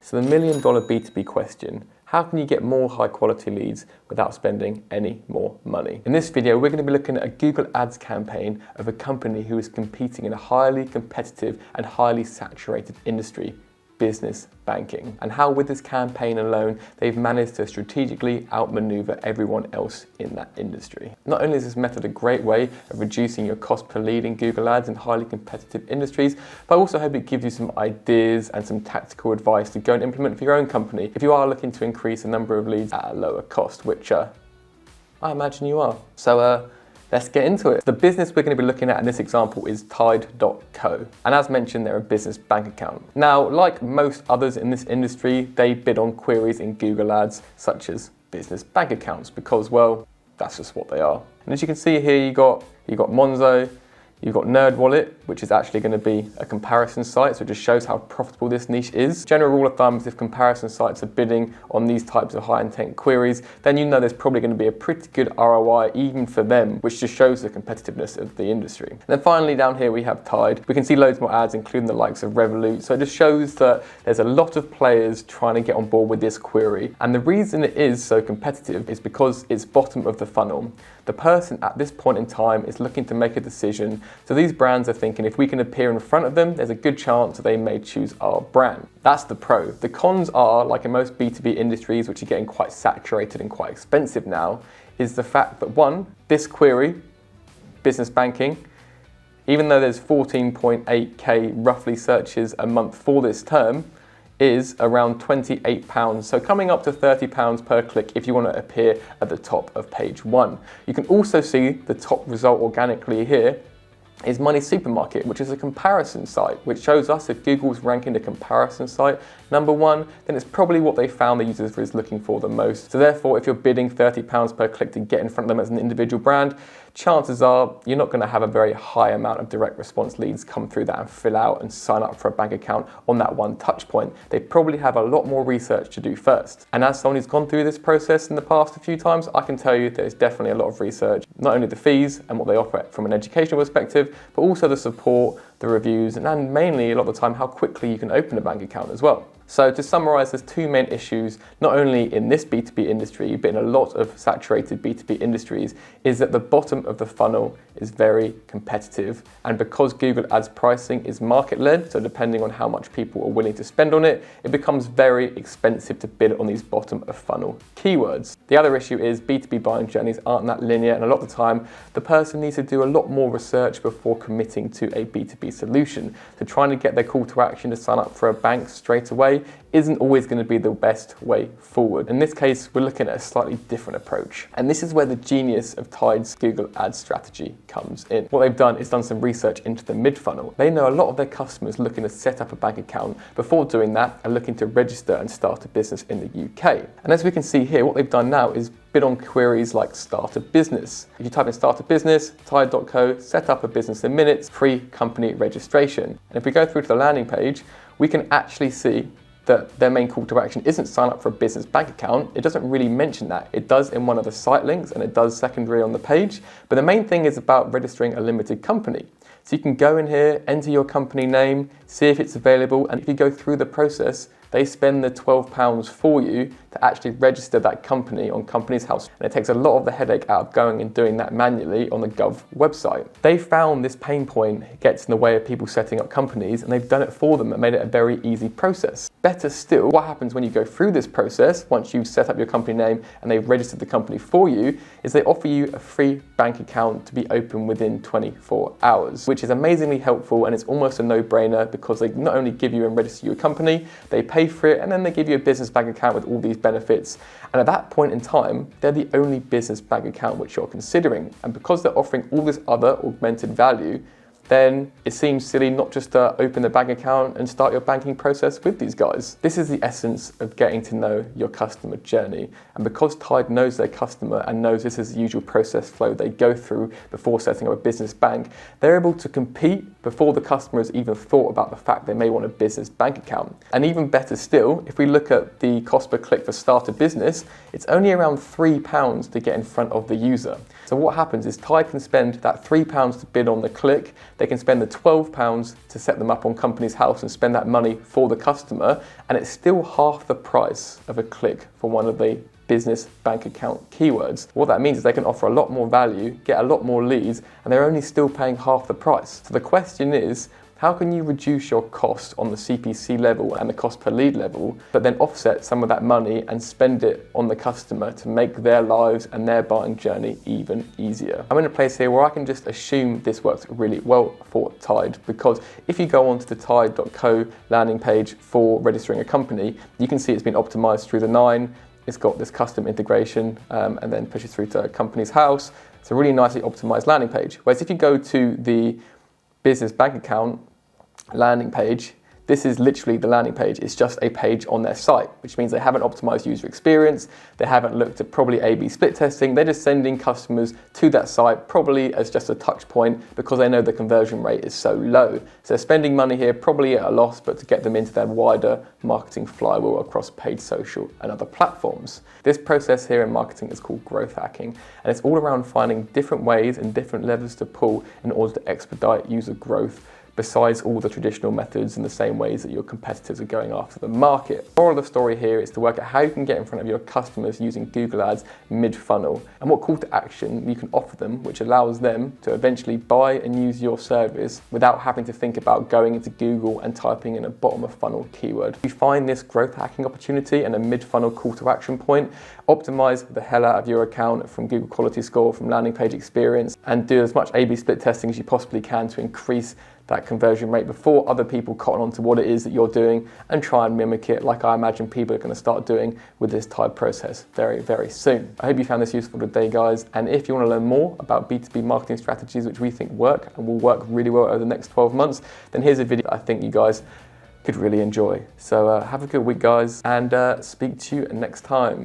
So the $1 million B2B question: how can you get more high quality leads without spending any more money? In this video, we're going to be looking at a Google Ads campaign of a company who is competing in a highly competitive and highly saturated industry, business banking, and how with this campaign alone, they've managed to strategically outmaneuver everyone else in that industry. Not only is this method a great way of reducing your cost per lead in Google Ads in highly competitive industries, but I also hope it gives you some ideas and some tactical advice to go and implement for your own company if you are looking to increase the number of leads at a lower cost, which I imagine you are. So let's get into it. The business we're going to be looking at in this example is Tide.co. And as mentioned, they're a business bank account. Now, like most others in this industry, they bid on queries in Google Ads, such as business bank accounts, because, well, that's just what they are. And as you can see here, you got Monzo, you've got NerdWallet, which is actually going to be a comparison site, so it just shows how profitable this niche is. General rule of thumb is if comparison sites are bidding on these types of high intent queries, then you know there's probably going to be a pretty good ROI even for them, which just shows the competitiveness of the industry. And then finally down here we have Tide. We can see loads more ads, including the likes of Revolut, so it just shows that there's a lot of players trying to get on board with this query. And the reason it is so competitive is because it's bottom of the funnel. The person at this point in time is looking to make a decision. So these brands are thinking if we can appear in front of them, there's a good chance that they may choose our brand. That's the pro. The cons are, like in most B2B industries, which are getting quite saturated and quite expensive now, is the fact that one, this query, business banking, even though there's 14.8k roughly searches a month for this term, is around £28, so coming up to £30 per click if you want to appear at the top of page 1. You can also see the top result organically here is Money Supermarket, which is a comparison site, which shows us if Google's ranking the comparison site number 1, then it's probably what they found the user is looking for the most. So therefore, if you're bidding £30 per click to get in front of them as an individual brand, chances are you're not going to have a very high amount of direct response leads come through that and fill out and sign up for a bank account on that one touch point. They probably have a lot more research to do first. And as someone who's gone through this process in the past a few times, I can tell you there's definitely a lot of research, not only the fees and what they offer from an educational perspective, but also the support, the reviews, and mainly a lot of the time how quickly you can open a bank account as well. So to summarize, there's two main issues, not only in this B2B industry, but in a lot of saturated B2B industries, is that the bottom of the funnel is very competitive. And because Google Ads pricing is market-led, so depending on how much people are willing to spend on it, it becomes very expensive to bid on these bottom of funnel keywords. The other issue is B2B buying journeys aren't that linear, and a lot of the time, the person needs to do a lot more research before committing to a B2B solution. So trying to get their call to action to sign up for a bank straight away isn't always going to be the best way forward. In this case, we're looking at a slightly different approach. And this is where the genius of Tide's Google Ads strategy comes in. What they've done is done some research into the mid-funnel. They know a lot of their customers looking to set up a bank account before doing that and looking to register and start a business in the UK. And as we can see here, what they've done now is bid on queries like start a business. If you type in start a business, Tide.co, set up a business in minutes, free company registration. And if we go through to the landing page, we can actually see that their main call to action isn't sign up for a business bank account. It doesn't really mention that. It does in one of the site links and it does secondary on the page. But the main thing is about registering a limited company. So you can go in here, enter your company name, see if it's available. And if you go through the process, they spend the £12 for you to actually register that company on Companies House. And it takes a lot of the headache out of going and doing that manually on the Gov website. They found this pain point gets in the way of people setting up companies, and they've done it for them and made it a very easy process. Better still, what happens when you go through this process, once you've set up your company name and they've registered the company for you, is they offer you a free bank account to be open within 24 hours, which is amazingly helpful, and it's almost a no-brainer because they not only give you and register your company, they pay for it, and then they give you a business bank account with all these benefits. And at that point in time, they're the only business bank account which you're considering. And because they're offering all this other augmented value, then it seems silly not just to open the bank account and start your banking process with these guys. This is the essence of getting to know your customer journey. And because Tide knows their customer and knows this is the usual process flow they go through before setting up a business bank, they're able to compete before the customer has even thought about the fact they may want a business bank account. And even better still, if we look at the cost per click for start a business, it's only around £3 to get in front of the user. So what happens is Tide can spend that £3 to bid on the click, they can spend the £12 to set them up on Companies House and spend that money for the customer, and it's still half the price of a click for one of the business bank account keywords. What that means is they can offer a lot more value, get a lot more leads, and they're only still paying half the price. So the question is, how can you reduce your cost on the CPC level and the cost per lead level, but then offset some of that money and spend it on the customer to make their lives and their buying journey even easier? I'm in a place here where I can just assume this works really well for Tide, because if you go onto the tide.co landing page for registering a company, you can see it's been optimized through the 9. It's got this custom integration and then pushes through to Companies House. It's a really nicely optimized landing page. Whereas if you go to the business bank account landing page, this is literally the landing page. It's just a page on their site, which means they haven't optimized user experience. They haven't looked at probably A/B split testing. They're just sending customers to that site probably as just a touch point because they know the conversion rate is so low. So they're spending money here probably at a loss, but to get them into their wider marketing flywheel across paid social and other platforms. This process here in marketing is called growth hacking, and it's all around finding different ways and different levers to pull in order to expedite user growth, besides all the traditional methods and the same ways that your competitors are going after the market. The moral of the story here is to work out how you can get in front of your customers using Google Ads mid-funnel, and what call to action you can offer them, which allows them to eventually buy and use your service without having to think about going into Google and typing in a bottom of funnel keyword. If you find this growth hacking opportunity and a mid-funnel call to action point, optimize the hell out of your account from Google Quality Score, from landing page experience, and do as much A/B split testing as you possibly can to increase that conversion rate before other people cotton on to what it is that you're doing and try and mimic it, like I imagine people are going to start doing with this Tide process very, very soon. I hope you found this useful today, guys. And if you want to learn more about B2B marketing strategies, which we think work and will work really well over the next 12 months, then here's a video I think you guys could really enjoy. So have a good week, guys, and speak to you next time.